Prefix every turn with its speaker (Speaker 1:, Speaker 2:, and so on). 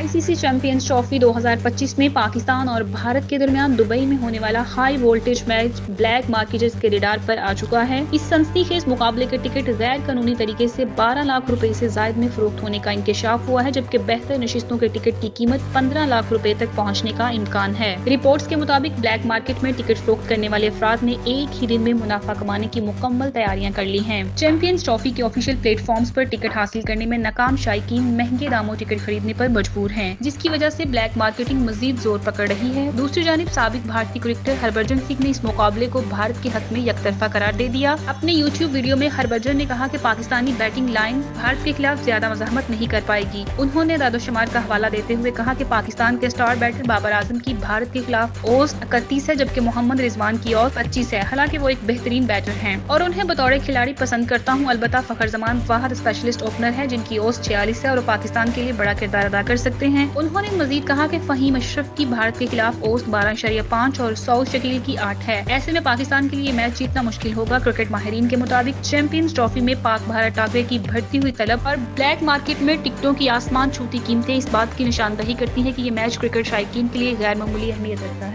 Speaker 1: ICC champions trophy 2025 में पाकिस्तान और भारत के दरमियान दुबई में होने वाला high voltage match black markets के रडार पर आ चुका है। इस सनसनीखेज मुकाबले के टिकट गैर कानूनी तरीके से 12 लाख रुपए से जायद में फरोख्त होने का इंकशाफ हुआ है, जबकि बेहतर नशिस्तों के टिकट की कीमत 15 लाख रुपए तक पहुँचने का इम्कान है। रिपोर्ट्स के मुताबिक ब्लैक मार्केट में टिकट फरोख्त करने वाले अफराद ने एक ही दिन में मुनाफा कमाने की मुकम्मल तैयारियां कर ली हैं। चैंपियंस ट्रॉफी के ऑफिशियल प्लेटफॉर्म्स पर टिकट हासिल करने में नाकाम शायकीन महंगे दामों टिकट खरीदने पर मजबूर हैं, जिसकी वजह से ब्लैक मार्केटिंग मजीद जोर पकड़ रही है। दूसरी जानिब साबिक भारतीय क्रिकेटर हरभजन सिंह ने इस मुकाबले को भारत के हक में यकतरफा करार दे दिया। अपने यूट्यूब वीडियो में हरभजन ने कहा कि पाकिस्तानी बैटिंग लाइन भारत के खिलाफ ज्यादा मज़ाहमत नहीं कर पाएगी। उन्होंने दादोशुमार का हवाला देते हुए कहा कि पाकिस्तान के स्टार बैटर बाबर आजम की भारत के खिलाफ औसत 31 है, जबकि मोहम्मद रिजवान की औसत 25 है। हालांकि वो एक बेहतरीन बैटर हैं और उन्हें बतौर खिलाड़ी पसंद करता हूं। अलबत्ता फखर जमान वाहिद स्पेशलिस्ट ओपनर है जिनकी औसत 46 है और पाकिस्तान के लिए बड़ा किरदार अदा कर सकते हैं। उन्होंने मजीद कहा कि फहीम अशरफ की भारत के खिलाफ औसत 12.5 और सऊद शकील की 8 है। ऐसे में पाकिस्तान के लिए मैच जीतना मुश्किल होगा। क्रिकेट माहिरीन के मुताबिक चैंपियंस ट्रॉफी में पाक भारत टाकरे की बढ़ती हुई तलब और ब्लैक मार्केट में टिकटों की आसमान छूती कीमतें इस बात की निशानदही करती हैं कि ये मैच क्रिकेट शायकीन के लिए गैर मामूली अहमियत रखता है।